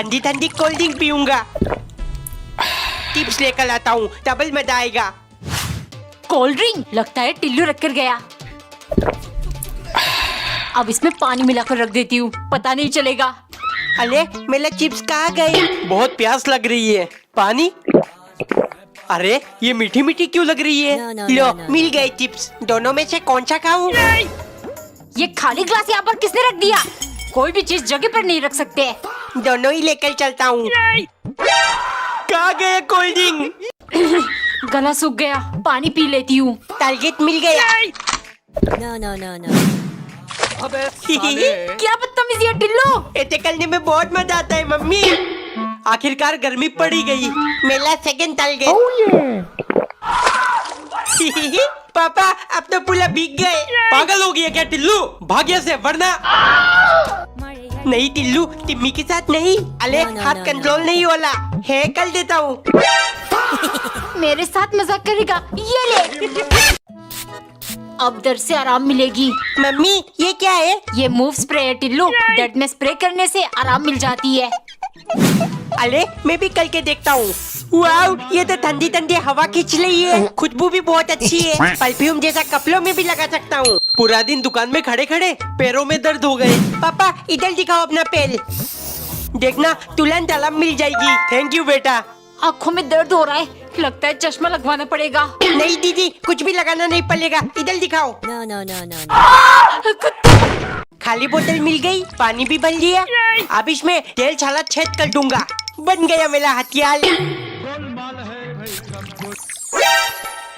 ठंडी ठंडी cold drink पीऊंगा। Tips लेकर आता हूँ, डबल मजा आएगा। कोल्ड ड्रिंक लगता है टिल्लू रख कर गया। अब इसमें पानी मिलाकर रख देती हूँ, पता नहीं चलेगा। अरे मेरा चिप्स कहाँ गए? बहुत प्यास लग रही है। पानी? अरे ये मीठी मीठी क्यों लग रही है? लो मिल गए चिप्स। दोनों में से कौन सा खाऊं? ये खाली ग्लास यहाँ पर किसने रख दिया? कोई भी चीज जगह पर नहीं रख सकते। दोनों ही लेकर चलता हूँ। कहाँ गए कोल्ड ड्रिंक? गला सूख गया, पानी पी लेती हूँ। टारगेट मिल गया। क्या बदतमीजी है टिल्लू। ऐसे करने में बहुत मजा आता है मम्मी। आखिरकार गर्मी पड़ी गई। मेरा सेकंड टारगेट। पापा अब तो पूरा भीग गए। पागल हो गया क्या टिल्लू? भाग्य से वरना नहीं टिल्लू, टिम्मी के साथ नहीं। अरे हाथ कंट्रोल नहीं होला है, कर देता हूँ। मेरे साथ मजाक करेगा? ये ले। अब दर्द से आराम मिलेगी। मम्मी ये क्या है? ये मूव स्प्रे है टिल्लू, दर्द में स्प्रे करने से आराम मिल जाती है। अरे मैं भी करके देखता हूँ। वाओ ये तो ठंडी ठंडी हवा खींच रही है। खुशबू भी बहुत अच्छी है। परफ्यूम जैसा कपड़ों में भी लगा सकता हूँ। पूरा दिन दुकान में खड़े खड़े पैरों में दर्द हो गए। पापा इधर दिखाओ अपना पैर। देखना तुरंत आराम मिल जाएगी। थैंक यू बेटा। आँखों में दर्द हो रहा है, लगता है चश्मा लगवाना पड़ेगा। नहीं दीदी कुछ भी लगाना नहीं पड़ेगा। इधर दिखाओ। खाली बोतल मिल गई, पानी भी भर लिया। अब इसमें तेल छाला छेद कर दूंगा। बन गया मेरा हथियार।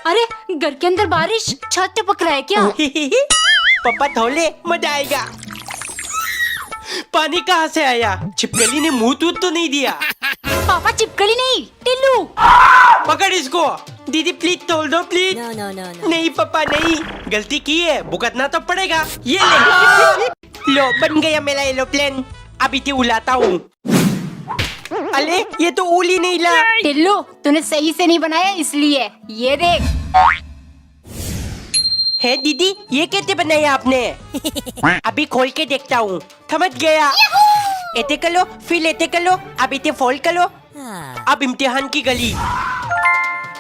अरे घर के अंदर बारिश, छत टपक रहा है क्या? पापा धोले मजा आएगा। पानी कहाँ से आया? छिपकली ने मुंह तूत तो नहीं दिया? पापा चिपकली नहीं, टिल्लू। पकड़ इसको। दीदी प्लीज तोड़ दो प्लीज। नहीं पापा नहीं, गलती की है, भुगतना तो पड़ेगा। ये ले। लो बन गया मेरा एरोप्लेन। अब इसे उड़ाता हूँ। अरे ये तो उड़ ही नहीं ला। टिल्लू तूने सही से नहीं बनाया इसलिए। ये देख। है दीदी ये कैसे बनाया आपने? अभी खोल के देखता हूँ। समझ गया। ऐसे कर लो, फिर ऐसे कर लो, अब इसे फोल्ड कर लो। अब इम्तिहान की गली।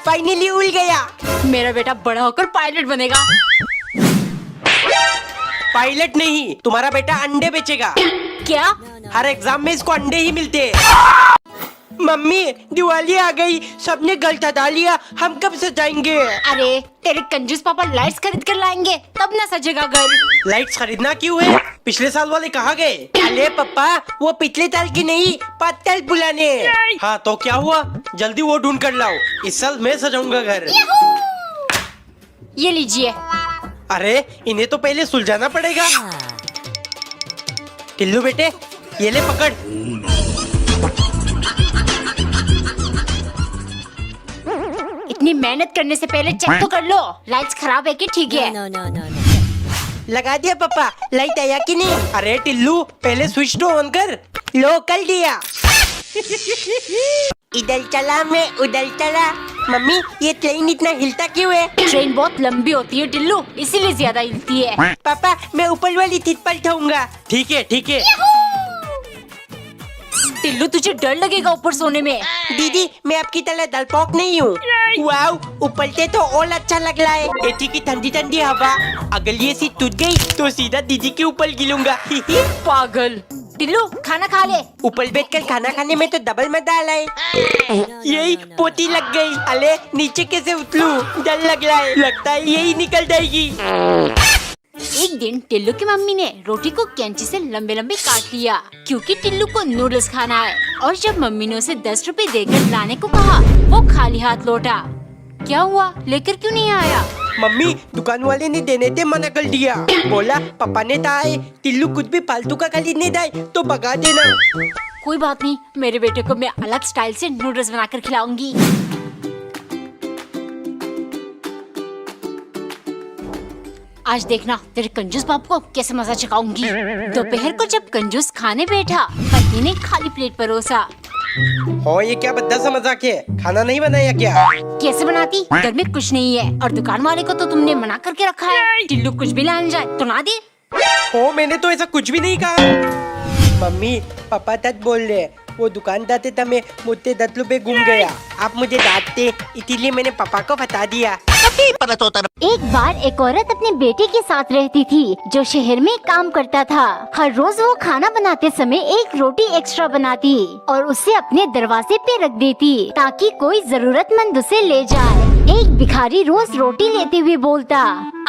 फाइनली उड़ गया। मेरा बेटा बड़ा होकर पायलट बनेगा। पायलट नहीं, तुम्हारा बेटा अंडे बेचेगा। क्या? हर एग्जाम में इसको अंडे ही मिलते हैं। मम्मी दिवाली आ गई, सबने घर सजा लिया, हम कब सजाएंगे? अरे तेरे कंजूस पापा लाइट्स खरीद कर लाएंगे, तब ना सजेगा घर। लाइट्स खरीदना क्यों है? पिछले साल वाले कहाँ गए? अरे पापा वो पिछले साल की नहीं, 5 साल पुराने। हाँ तो क्या हुआ? जल्दी वो ढूंढ कर लाओ, इस साल मैं सजाऊंगा घर। ये लीजिए। अरे इन्हें तो पहले सुलझाना पड़ेगा। टिल्लू बेटे ये ले पकड़। इतनी मेहनत करने से पहले चेक तो कर लो, लाइट्स खराब है कि ठीक है? लगा दिया पापा। लाइट आया कि नहीं? अरे टिल्लू पहले स्विच तो ऑन कर। लो कर दिया। इधर चला मैं उधर चला। मम्मी ये ट्रेन इतना हिलता क्यों है? ट्रेन बहुत लंबी होती है टिल्लू, इसीलिए ज्यादा हिलती है। पापा मैं ऊपर वाली सीट पर जाऊंगा। ठीक है ठीक है। टिल्लू तुझे डर लगेगा ऊपर सोने में। दीदी मैं आपकी तरह डरपोक नहीं हूँ। वाओ ऊपर से तो और अच्छा लग रहा है। एसी की ठंडी ठंडी हवा। अगर ये सीट टूट गई तो सीधा दीदी के ऊपर गिरूंगा। पागल। टिल्लू खाना खा ले। ऊपर बैठकर खाना खाने में तो डबल मजा आ रहा है। यही पोती लग गई। अरे नीचे कैसे उतरूं? डर लग रहा है, लगता है यही निकल जाएगी। एक दिन टिल्लू की मम्मी ने रोटी को कैंची से लंबे लंबे काट लिया, क्योंकि टिल्लू को नूडल्स खाना है। और जब मम्मी ने उसे 10 रुपए देकर लाने को कहा, वो खाली हाथ लौटा। क्या हुआ, लेकर क्यों नहीं आया? मम्मी दुकान वाले ने देने से मना कर दिया। बोला पापा ने कहा है टिल्लू कुछ भी फालतू का खरीदने जाए तो भगा देना। कोई बात नहीं, मेरे बेटे को मैं अलग स्टाइल से नूडल्स बनाकर खिलाऊंगी। आज देखना तेरे कंजूस बाप को कैसे मजा चखाऊंगी। दोपहर को जब कंजूस खाने बैठा, पत्नी ने खाली प्लेट परोसा। हो ये क्या बद्दा सा मजाक है? खाना नहीं बनाया क्या? कैसे बनाती? घर में कुछ नहीं है और दुकान वाले को तो तुमने मना करके रखा है। टिल्लू कुछ भी लाने जाए तो ना दे। हो मैंने तो ऐसा कुछ भी नहीं कहा। मम्मी पापा तक बोल रहे वो दुकानदार थे तब मैं मुझे 10 रुपए गुम गया। आप मुझे डांटते इसीलिए मैंने पापा को बता दिया। एक बार एक औरत अपने बेटे के साथ रहती थी जो शहर में काम करता था। हर रोज वो खाना बनाते समय एक रोटी एक्स्ट्रा बनाती और उसे अपने दरवाजे पे रख देती ताकि कोई जरूरतमंद उसे ले जाए। एक भिखारी रोज रोटी लेते हुए बोलता,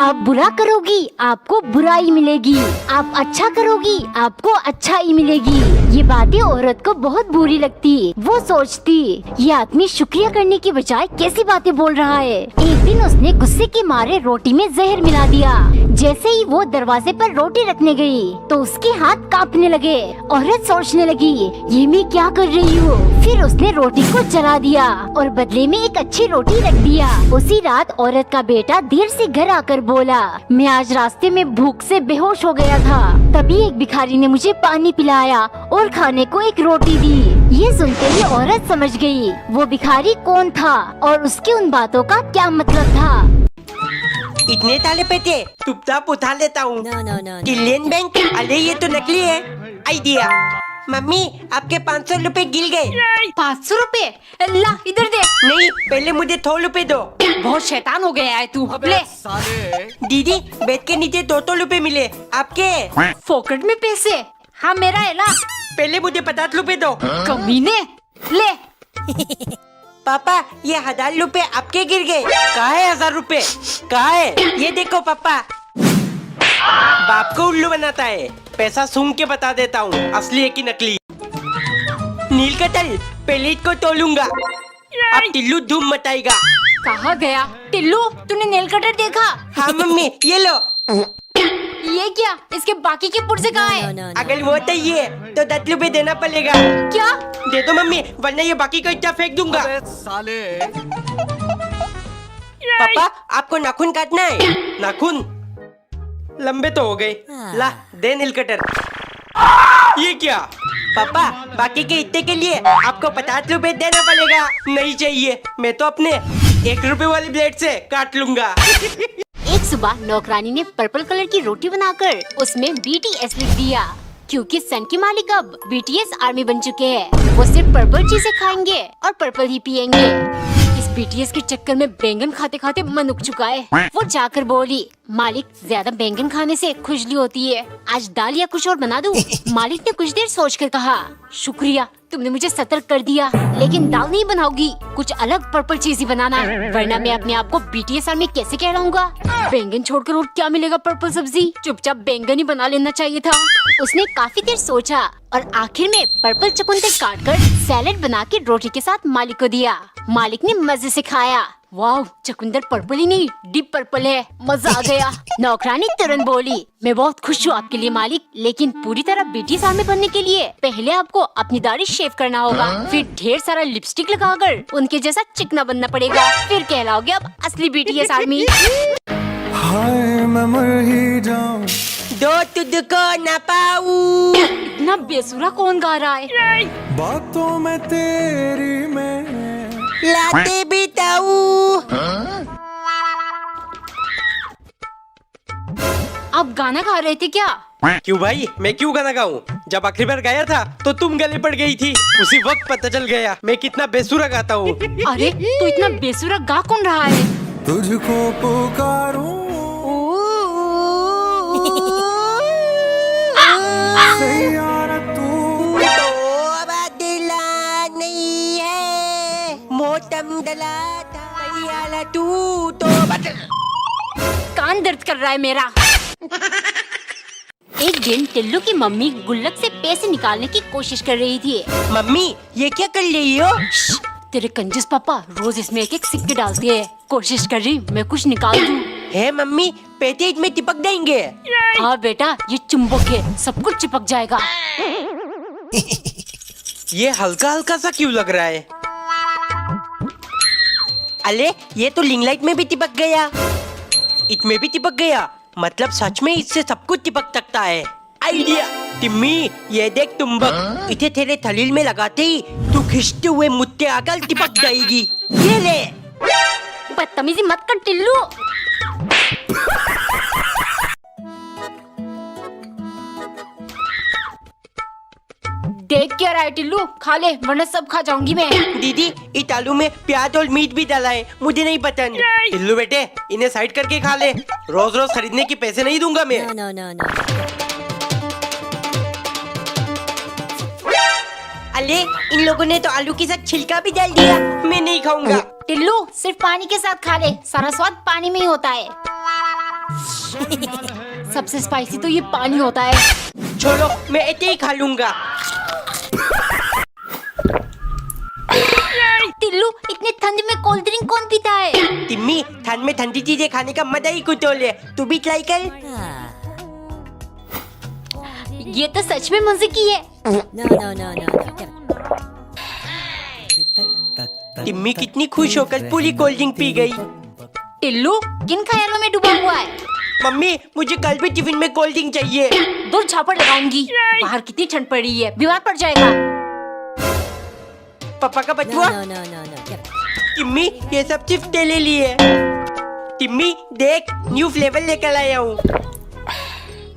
आप बुरा करोगी आपको बुराई मिलेगी, आप अच्छा करोगी आपको अच्छाई मिलेगी। ये बातें औरत को बहुत बुरी लगती। वो सोचती ये आदमी शुक्रिया करने की बजाय कैसी बातें बोल रहा है। एक दिन उसने गुस्से के मारे रोटी में जहर मिला दिया। जैसे ही वो दरवाजे पर रोटी रखने गई तो उसके हाथ कांपने लगे। औरत सोचने लगी ये मैं क्या कर रही हूँ। फिर उसने रोटी को जला दिया और बदले में एक अच्छी रोटी रख दिया। उसी रात औरत का बेटा देर से घर आकर बोला, मैं आज रास्ते में भूख से बेहोश हो गया था। तभी एक भिखारी ने मुझे पानी पिलाया और खाने को एक रोटी दी। ये सुनते ही औरत समझ गई वो भिखारी कौन था और उसकी उन बातों का क्या मतलब था। इतने ताले पैसे चुपचाप उठा लेता हूँ। इंडियन बैंक, अरे ये तो नकली है। आइडिया। मम्मी आपके 500 रुपए गिर गए। 500 रुपए? ला इधर दे। नहीं, पहले मुझे 100 रुपए दो। बहुत शैतान हो गया है तू। ले। दीदी बेड के नीचे 200 रुपए मिले, आपके? फोकट में पैसे? हाँ मेरा है। ला पहले मुझे 50 रुपए दो। कमीने। ले। पापा ये 1000 रुपए आपके गिर गए। कहाँ है 1000 रुपए? कहाँ है? ये देखो पापा। बाप को उल्लू बनाता है। पैसा सूंघ के बता देता हूँ असली है कि नकली। नीलकंठ पहले इसको तोलूंगा, अब टिल्लू धूम मचाएगा। कहाँ गया टिल्लू? तूने नेल कटर देखा? हाँ मम्मी ये लो। ये क्या? इसके बाकी के पुर्जे कहाँ है? अगर वो चाहिए तो 10 रुपए देना पड़ेगा। क्या? दे दो मम्मी, वरना ये बाकी का इतना फेंक दूंगा। पापा आपको नाखून काटना है? नाखून लंबे तो हो गए। ला दे नील कटर। ये क्या? पापा बाकी के इतने के लिए आपको 50 रुपए देना पड़ेगा। नहीं चाहिए, मैं तो अपने 1 रुपए वाली ब्लेड से काट लूंगा। एक सुबह नौकरानी ने पर्पल कलर की रोटी बनाकर उसमें BTS लिख दिया क्योंकि सन के मालिक अब BTS आर्मी बन चुके हैं। वो सिर्फ पर्पल चीजें खाएंगे और पर्पल ही पिएंगे। इस BTS के चक्कर में बैंगन खाते खाते मन उग चुका है। वो जाकर बोली, मालिक ज्यादा बैंगन खाने से खुजली होती है, आज दाल या कुछ और बना दूं? मालिक ने कुछ देर सोचकर कहा, शुक्रिया तुमने मुझे सतर्क कर दिया, लेकिन दाल नहीं बनाओगी, कुछ अलग पर्पल चीज ही बनाना, वरना मैं अपने आप को BTS आर्मी कैसे कहलाऊंगा। बैंगन छोड़कर और क्या मिलेगा पर्पल सब्जी, चुपचाप बैंगन ही बना लेना चाहिए था। उसने काफी देर सोचा और आखिर में पर्पल चुकंदर काटकर सैलेड बना के रोटी के साथ मालिक को दिया। मालिक ने मजे से खाया। वाह, चुकंदर पर्पल ही नहीं डीप पर्पल है, मजा आ गया। नौकरानी तुरंत बोली, मैं बहुत खुश हूँ आपके लिए मालिक, लेकिन पूरी तरह BTS आर्मी बनने के लिए पहले आपको अपनी दाढ़ी शेव करना होगा, फिर ढेर सारा लिपस्टिक लगाकर उनके जैसा चिकना बनना पड़ेगा, फिर कहलाओगे आप असली BTS आर्मी। हाय मैं मर ही जाऊं। दो तुझको न पाऊं। इतना बेसुरा कौन गा रहा है? बातों में तेरी मैं लाते बिताऊं। आप गाना गा रहे थे क्या? क्यों भाई, मैं क्यों गाना गाऊं? जब आखिरी बार गाया था तो तुम गले पड़ गई थी, उसी वक्त पता चल गया मैं कितना बेसुरा गाता हूँ। अरे तो इतना बेसुरा गा कौन रहा है? तुझको पुकारूं सैयारा तू तो बदला नहीं है, मोटम डला था तू तो कान दर्द कर रहा है मेरा। एक दिन टिल्लू की मम्मी गुल्लक से पैसे निकालने की कोशिश कर रही थी। मम्मी ये क्या कर रही हो? तेरे कंजूस पापा रोज इसमें एक एक सिक्के डालते हैं। कोशिश कर रही मैं कुछ निकाल दूं। है मम्मी, पैसे इसमें चिपक जाएंगे। हाँ बेटा, ये चुंबक है, सब कुछ चिपक जाएगा। ये हल्का हल्का सा क्यों लग रहा है? अरे ये तो लिंग लाइट में भी चिपक गया, इसमें भी चिपक गया, मतलब सच में इससे सब कुछ चिपक सकता है। आइडिया। टिम्मी ये देख चुंबक, इसे तेरे थलील में लगाते ही तू खिंचते हुए मुझसे आकर चिपक जाएगी। ये ले। बदतमीजी मत कर टिल्लू। देख क्या रहा है टिल्लू, खा ले वरना सब खा जाऊंगी मैं। दीदी इस आलू में प्याज और मीट भी डाला है, मुझे नहीं पसंद। टिल्लू बेटे इन्हें साइड करके खा ले, रोज रोज खरीदने के पैसे नहीं दूंगा मैं। अरे इन लोगों ने तो आलू के साथ छिलका भी डाल दिया, मैं नहीं खाऊंगा। टिल्लू सिर्फ पानी के साथ खा ले, सारा स्वाद पानी में ही होता है। सबसे स्पाइसी तो ये पानी होता है। छोड़ो मैं ऐसे ही खा लूंगा। टिल्लू इतने ठंड में कोल्ड ड्रिंक कौन पीता है? टिम्मी ठंड में ठंडी चीजें खाने का मजा ही कुछ और है, तू भी ट्राई कर। ये तो सच में मजे की है। टिम्मी कितनी खुश होकर पूरी कोल्ड ड्रिंक पी गई। टिल्लू किन ख्यालों में डूबा हुआ है? मम्मी मुझे कल भी टिफिन में कोल्ड ड्रिंक चाहिए। दो झापड़ लगाऊंगी, बाहर कितनी ठंड पड़ रही है, बीमार पड़ जाएगा। पापा का बचुआ। टिम्मी ये सब सिर्फ तेरे लिए। टिम्मी देख न्यू फ्लेवर लेकर आया हूँ,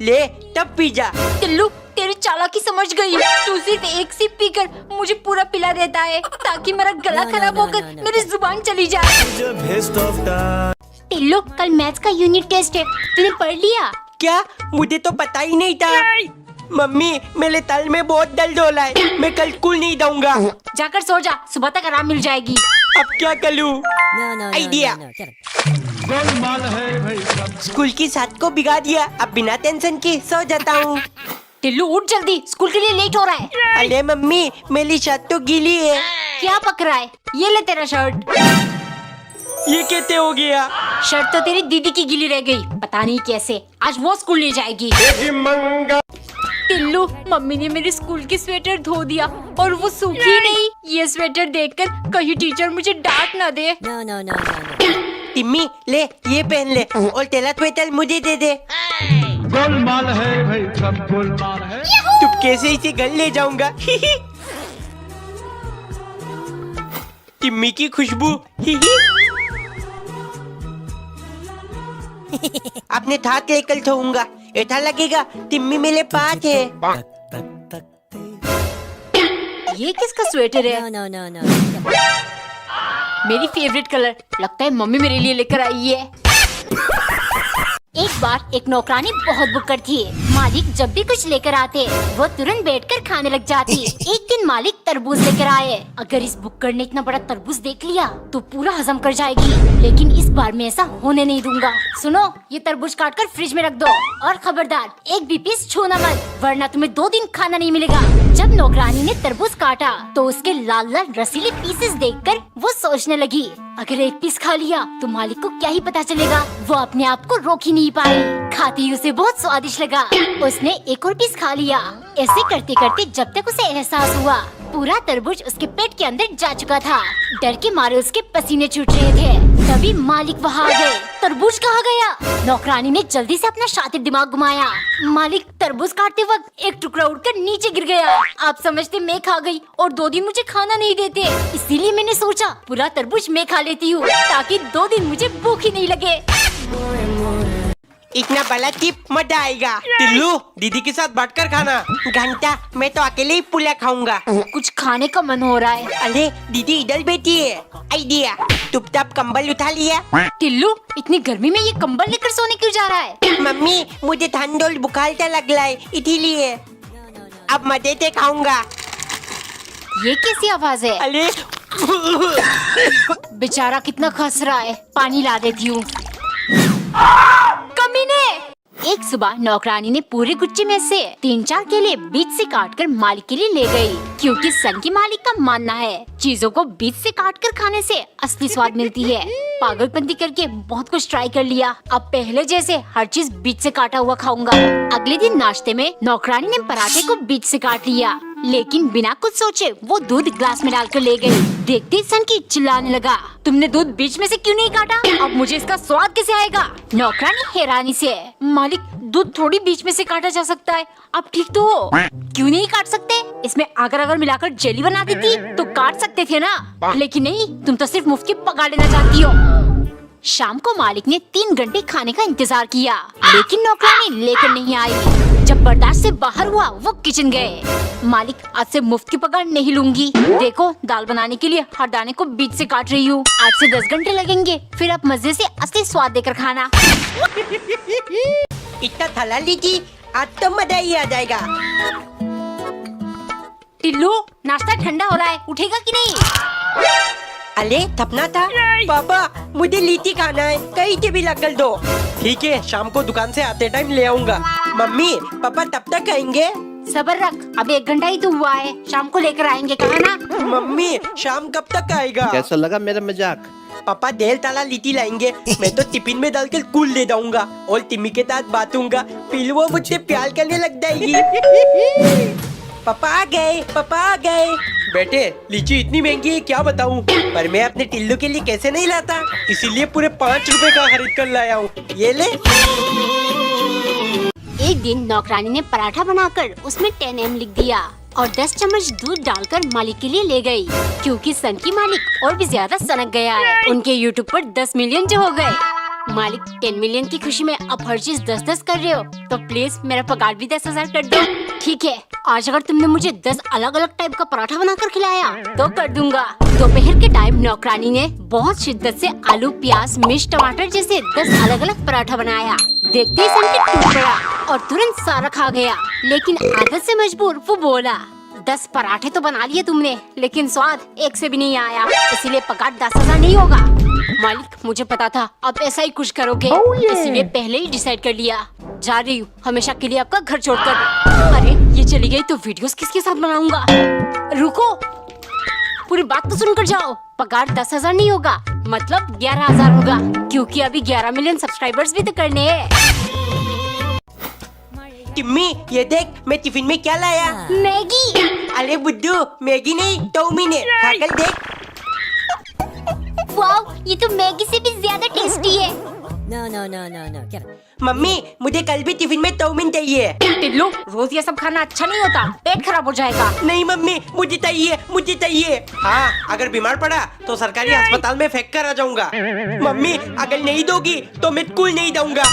ले तब पी जा। टिल्लू तेरी चालाकी समझ गई, तू सिर्फ एक सिप पीकर मुझे पूरा पिला देता है ताकि मेरा गला खराब होकर मेरी जुबान चली जाए। टिल्लू कल मैथ्स का यूनिट टेस्ट है, तूने पढ़ लिया? क्या मुझे तो पता ही नहीं था। मम्मी मेरे तल में बहुत दर्द हो रहा है, मैं कल स्कूल नहीं जाऊंगा। जाकर सो जा, सुबह तक आराम मिल जाएगी। अब क्या करूं? आइडिया। स्कूल की साथ को बिगाड़ दिया, अब बिना टेंशन के सो जाता हूँ। टिल्लू उठ जल्दी, स्कूल के लिए लेट हो रहा है। अरे मम्मी मेरी शर्ट तो गीली है। क्या पक रहा है? ये ले तेरा शर्ट। ये कैसे हो गया? शर्ट तो तेरी दीदी की गीली रह गई, पता नहीं कैसे, आज वो स्कूल नहीं जाएगी। टिल्लू मम्मी ने मेरे स्कूल की स्वेटर धो दिया और वो सूखी नहीं। ये स्वेटर देखकर कहीं टीचर मुझे डांट ना दे। टिम्मी ले ये पहन ले और तेरा स्वेटर मुझे दे दे। गोलमाल है भाई, सब गोलमाल है। चुपके से इसे घर ले जाऊंगा। टिम्मी की खुशबू। अपने हाथ लेकर सोऊंगा, ऐसा लगेगा टिम्मी मेरे पास है। ये किसका स्वेटर है? मेरी फेवरेट कलर, लगता है मम्मी मेरे लिए लेकर आई है। एक बार एक नौकरानी बहुत बुक्कड़ थी। मालिक जब भी कुछ लेकर आते वो तुरंत बैठकर खाने लग जाती। एक दिन मालिक तरबूज लेकर आए। अगर इस बुक्कड़ ने इतना बड़ा तरबूज देख लिया तो पूरा हजम कर जाएगी, लेकिन इस बार मैं ऐसा होने नहीं दूंगा। सुनो, ये तरबूज काट कर फ्रिज में रख दो और खबरदार एक भी पीस छूना मत, वरना तुम्हें 2 दिन खाना नहीं मिलेगा। जब नौकरानी ने तरबूज काटा तो उसके लाल लाल रसीले पीसेस देखकर वो सोचने लगी, अगर एक पीस खा लिया तो मालिक को क्या ही पता चलेगा। वो अपने आप को रोक ही नहीं पाई, खाती ही उसे बहुत स्वादिष्ट लगा। उसने एक और पीस खा लिया। ऐसे करते करते जब तक उसे एहसास हुआ पूरा तरबूज उसके पेट के अंदर जा चुका था, डर के मारे उसके पसीने छूट रहे थे। तभी मालिक वहाँ आ गए। तरबूज कहाँ गया? नौकरानी ने जल्दी से अपना शातिर दिमाग घुमाया। मालिक तरबूज काटते वक्त एक टुकड़ा उड़कर नीचे गिर गया। आप समझते मैं खा गई और 2 दिन मुझे खाना नहीं देते, इसीलिए मैंने सोचा पूरा तरबूज मैं खा लेती हूँ ताकि 2 दिन मुझे भूख ही नहीं लगे। इतना बड़ा टिप मजा आएगा। टिल्लू दीदी के साथ बांटकर खाना। घंटा मैं तो अकेले ही पुला खाऊंगा। कुछ खाने का मन हो रहा है। अरे दीदी इधर बैठी है। आइडिया, चुपचाप कंबल उठा लिया। टिल्लू इतनी गर्मी में ये कंबल लेकर सोने क्यों जा रहा है? मम्मी मुझे ठंड और बुखार सा लग रहा है, इसीलिए अब मजे से खाऊंगा। ये कैसी आवाज है? अरे बेचारा कितना खस रहा है, पानी ला देती हूँ। कमीने! एक सुबह नौकरानी ने पूरे गुच्छे में से 3-4 केले बीच से काटकर मालिक के लिए ले गई, क्योंकि सन की मालिक का मानना है चीजों को बीच से काटकर खाने से असली स्वाद मिलती है। पागलपंती करके बहुत कुछ ट्राई कर लिया, अब पहले जैसे हर चीज बीच से काटा हुआ खाऊंगा। अगले दिन नाश्ते में नौकरानी ने पराठे को बीच से काट लिया, लेकिन बिना कुछ सोचे वो दूध ग्लास में डालकर ले गई। देखते ही सन की चिल्लाने लगा, तुमने दूध बीच में से क्यों नहीं काटा? अब मुझे इसका स्वाद कैसे आएगा? नौकरानी हैरानी से, मालिक दूध थोड़ी बीच में से काटा जा सकता है, अब ठीक तो हो, क्यों नहीं काट सकते? इसमें अगर मिलाकर जेली बना दी थी तो काट सकते थे ना, लेकिन नहीं, तुम तो सिर्फ मुफ्त की पका लेना चाहती हो। शाम को मालिक ने 3 घंटे खाने का इंतजार किया, लेकिन नौकरानी लेकर नहीं आई। जब बर्दाश्त से बाहर हुआ वो किचन गए। मालिक आज से मुफ्त की पगार नहीं लूंगी। देखो दाल बनाने के लिए हर दाने को बीच से काट रही हूँ। 8 से 10 घंटे लगेंगे, फिर आप मजे से असली स्वाद देकर खाना। इतना थला लीजिए, आज तो मजा ही आ जाएगा। टिल्लू नाश्ता ठंडा हो रहा है, उठेगा कि नहीं? अरे थपना था। पापा मुझे लीची खाना है, कहीं से भी लगल दो। ठीक है, शाम को दुकान से आते टाइम ले आऊंगा। मम्मी पापा तब तक आएंगे? सब्र रख, अब 1 घंटा ही तो हुआ है, शाम को लेकर आएंगे, कहा ना। मम्मी शाम कब तक आएगा? कैसा लगा मेरा मजाक? पापा देर ताला लीची लाएंगे, मैं तो टिफिन में डालकर स्कूल ले जाऊंगा और टिम्मी के साथ बांटूंगा, फिर वो मुझसे प्यार करने लग जाएगी। पापा आ गए, पापा आ गए। बेटे लीची इतनी महंगी है क्या बताऊं, पर मैं अपने टिल्लू के लिए कैसे नहीं लाता, इसीलिए पूरे 5 रुपए का खरीद कर लाया हूँ। ये ले। एक दिन नौकरानी ने पराठा बनाकर उसमें 10 M लिख दिया और 10 चम्मच दूध डालकर मालिक के लिए ले गई, क्योंकि सन की मालिक और भी ज्यादा सनक गया है। उनके यूट्यूब पर 10 मिलियन जो हो गए। मालिक 10 मिलियन की खुशी में अब हर चीज 10-10 कर रहे हो, तो प्लीज मेरा पगार भी 10,000 कर दो। ठीक है, आज अगर तुमने मुझे 10 अलग अलग टाइप का पराठा बनाकर खिलाया तो कर दूंगा। दोपहर के टाइम नौकरानी ने बहुत शिद्दत से आलू, प्याज, मिर्च, टमाटर जैसे 10 अलग अलग पराठा बनाया। देखते ही सन के टूट पड़ा और तुरंत सारा खा गया, लेकिन आदत से मजबूर वो बोला, 10 पराठे तो बना लिए तुमने, लेकिन स्वाद एक से भी नहीं आया, इसीलिए पगार 10,000 नहीं होगा। मालिक मुझे पता था आप ऐसा ही कुछ करोगे, इसीलिए पहले ही डिसाइड कर लिया। जा रही हूँ हमेशा के लिए आपका घर छोड़कर। अरे ये चली गई तो वीडियोस किसके साथ बनाऊंगा? रुको, पूरी बात तो सुनकर जाओ। पगार 10,000 नहीं होगा, मतलब 11,000 होगा, क्योंकि अभी 11 मिलियन सब्सक्राइबर्स भी तो करने हैं। टिम्मी ये देख मैं टिफिन में क्या लाया। मैगी। अरे बुद्धू मैगी नहीं, टोमी ने खाकर देख। वाव, ये तो मैगी से भी ज्यादा टेस्टी है। No. मम्मी मुझे कल भी टिफिन में चाउमीन चाहिए। टिल्लू रोज ये सब खाना अच्छा नहीं होता, पेट खराब हो जाएगा। नहीं मम्मी मुझे चाहिए, मुझे चाहिए। हाँ अगर बीमार पड़ा तो सरकारी अस्पताल में फेंक कर आ जाऊंगा। मम्मी अगर नहीं दोगी तो मैं स्कूल नहीं जाऊंगा।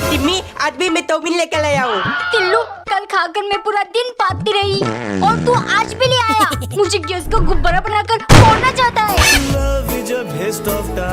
टिम्मी आज भी मैं चाउमीन लेकर आया हूँ। टिल्लू कल खाकर मैं पूरा दिन पाती रही और तू आज भी ले आया। मुझे गैस को गुब्बारा बनाकर फोड़ना चाहता है। Love is a best of time.